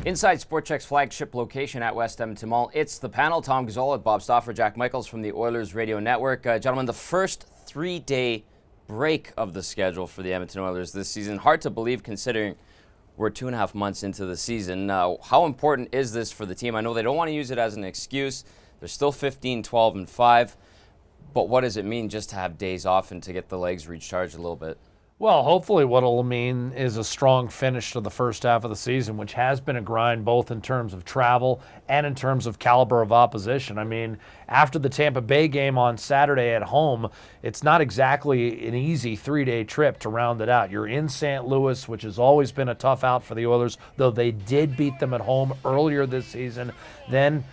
Inside Sport Chek's flagship location at West Edmonton Mall, it's the panel. Tom Gazzola, Bob Stauffer, Jack Michaels from the Oilers Radio Network. Gentlemen, the first 3-day break of the schedule for the Edmonton Oilers this season. Hard to believe considering we're 2.5 months into the season. How important is this for the team? I know they don't want to use it as an excuse. They're still 15, 12, and 5. But what does it mean just to have days off and to get the legs recharged a little bit? Well, hopefully what it'll mean is a strong finish to the first half of the season, which has been a grind both in terms of travel and in terms of caliber of opposition. I mean, after the Tampa Bay game on Saturday at home, it's not exactly an easy 3-day trip to round it out. You're in St. Louis, which has always been a tough out for the Oilers, though they did beat them at home earlier this season. Then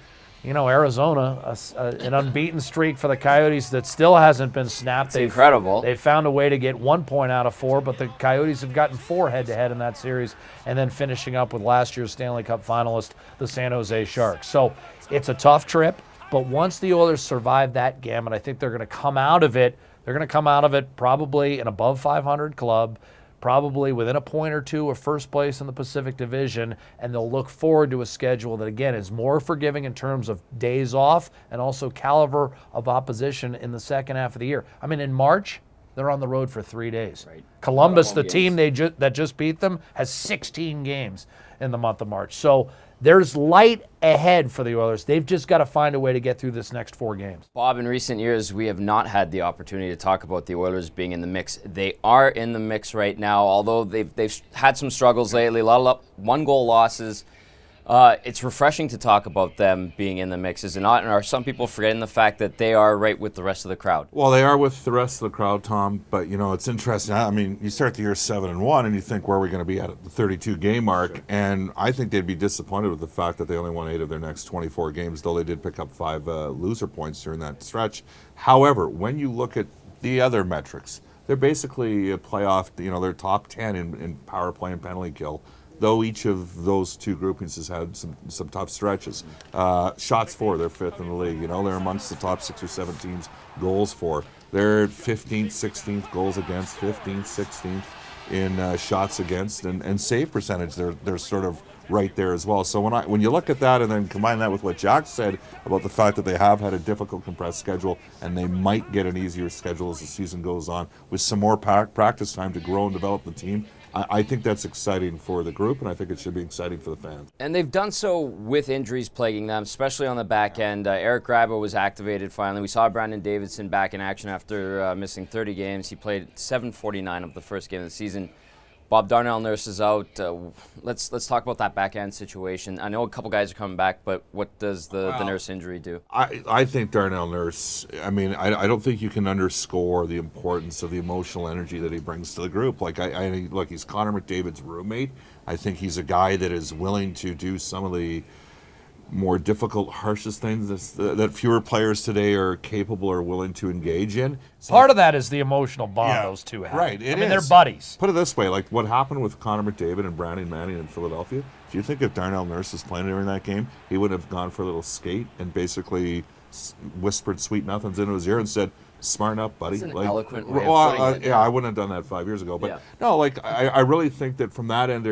Arizona, an unbeaten streak for the Coyotes that still hasn't been snapped. It's incredible. They've found a way to get 1 point out of 4, but the Coyotes have gotten 4 head-to-head in that series, and then finishing up with last year's Stanley Cup finalist, the San Jose Sharks. So it's a tough trip, but once the Oilers survive that gamut, I think they're going to come out of it. They're going to come out of it probably an above 500 club, probably within a point or two of first place in the Pacific Division, and they'll look forward to a schedule that, again, is more forgiving in terms of days off and also caliber of opposition in the second half of the year. I mean, in March, they're on the road for 3 days. Right. Columbus, the team that just beat them, has 16 games in the month of March. So there's light ahead for the Oilers. They've just got to find a way to get through this next 4 games. Bob, in recent years, we have not had the opportunity to talk about the Oilers being in the mix. They are in the mix right now, although they've had some struggles lately, a lot of one-goal losses. It's refreshing to talk about them being in the mix, is it not? And are some people forgetting the fact that they are right with the rest of the crowd? Well, they are with the rest of the crowd, Tom, but, it's interesting. I mean, you start the year 7-1, and you think, where are we going to be at the 32-game mark? Sure. And I think they'd be disappointed with the fact that they only won 8 of their next 24 games, though they did pick up 5 loser points during that stretch. However, when you look at the other metrics, they're basically a playoff, they're top 10 in power play and penalty kill, though each of those two groupings has had some tough stretches. Shots for, they're 5th in the league. They're amongst the top 6 or 7 teams. Goals for, they're 15th, 16th goals against, 15th, 16th in shots against, and save percentage. They're sort of right there as well. So when you look at that and then combine that with what Jack said about the fact that they have had a difficult compressed schedule and they might get an easier schedule as the season goes on with some more practice time to grow and develop the team, I think that's exciting for the group, and I think it should be exciting for the fans. And they've done so with injuries plaguing them, especially on the back end. Eric Grabo was activated finally. We saw Brandon Davidson back in action after missing 30 games. He played 7:49 of the first game of the season. Bob, Darnell Nurse is out. Let's talk about that back end situation. I know a couple guys are coming back, but what does the Nurse injury do? I think Darnell Nurse, I don't think you can underscore the importance of the emotional energy that he brings to the group. Look, he's Connor McDavid's roommate. I think he's a guy that is willing to do some of the more difficult, harshest things that fewer players today are capable or willing to engage in. So part of that is the emotional bond those two have. Right, they're buddies. Put it this way, like what happened with Connor McDavid and Brandon Manning in Philadelphia, do you think if Darnell Nurse was playing during that game, he would have gone for a little skate and basically whispered sweet nothings into his ear and said, "Smarten up, buddy"? That's an eloquent way of putting it. Yeah, I wouldn't have done that 5 years ago. But no, I really think that from that end,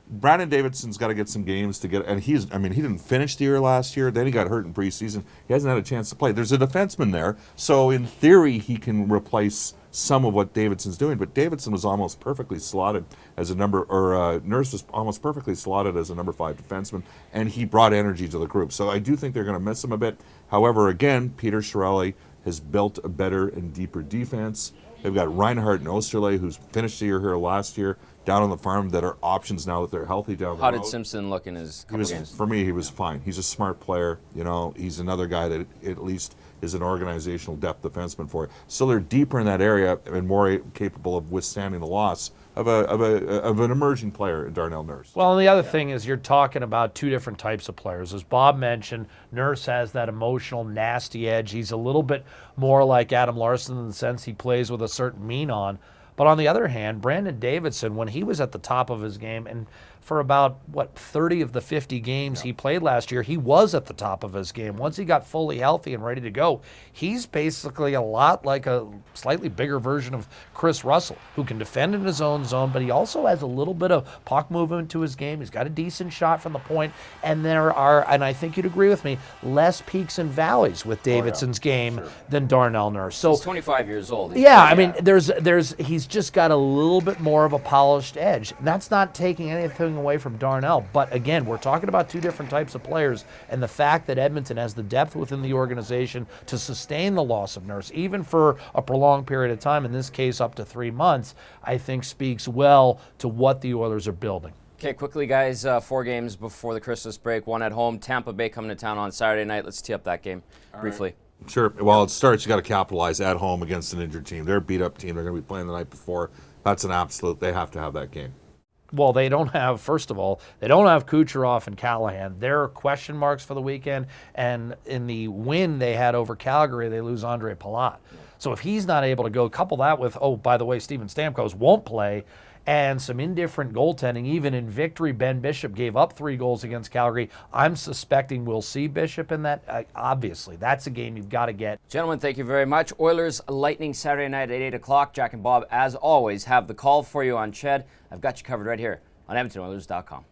Brandon Davidson's got to get some games to get, and he didn't finish the year last year. Then he got hurt in preseason. He hasn't had a chance to play. There's a defenseman there, so in theory he can replace some of what Davidson's doing. But Davidson was almost perfectly slotted as a Nurse was almost perfectly slotted as a number 5 defenseman, and he brought energy to the group. So I do think they're going to miss him a bit. However, again, Peter Chiarelli has built a better and deeper defense. They've got Reinhardt and Osterley, who's finished the year here last year, down on the farm, that are options now that they're healthy down the road. How did Simpson look in his couple games? For me, he was fine. He's a smart player. He's another guy that at least is an organizational depth defenseman for it. So they're deeper in that area and more capable of withstanding the loss of an emerging player in Darnell Nurse. Well, and the other thing is you're talking about 2 different types of players. As Bob mentioned, Nurse has that emotional, nasty edge. He's a little bit more like Adam Larson in the sense he plays with a certain mean on. But on the other hand, Brandon Davidson, when he was at the top of his game, and for about, 30 of the 50 games he played last year, he was at the top of his game. Once he got fully healthy and ready to go, he's basically a lot like a slightly bigger version of Chris Russell, who can defend in his own zone, but he also has a little bit of puck movement to his game. He's got a decent shot from the point, and there are, and I think you'd agree with me, less peaks and valleys with Davidson's game than Darnell Nurse. So He's 25 years old. he's just got a little bit more of a polished edge. And that's not taking anything away from Darnell, but again, we're talking about two different types of players, and the fact that Edmonton has the depth within the organization to sustain the loss of Nurse, even for a prolonged period of time, in this case up to 3 months, I think speaks well to what the Oilers are building. Okay, quickly, guys, 4 games before the Christmas break, 1 at home. Tampa Bay coming to town on Saturday night. Let's tee up that game briefly. Sure. Well, it starts, you got to capitalize at home against an injured team. They're a beat-up team. They're going to be playing the night before. That's an absolute, they have to have that game. Well, they don't have, first of all, they don't have Kucherov and Callahan. There are question marks for the weekend, and in the win they had over Calgary, they lose Andre Palat. So if he's not able to go, couple that with, oh, by the way, Steven Stamkos won't play, and some indifferent goaltending. Even in victory, Ben Bishop gave up 3 goals against Calgary. I'm suspecting we'll see Bishop in that. Obviously, that's a game you've got to get. Gentlemen, thank you very much. Oilers Lightning Saturday night at 8 o'clock. Jack and Bob, as always, have the call for you on Ched. I've got you covered right here on EdmontonOilers.com.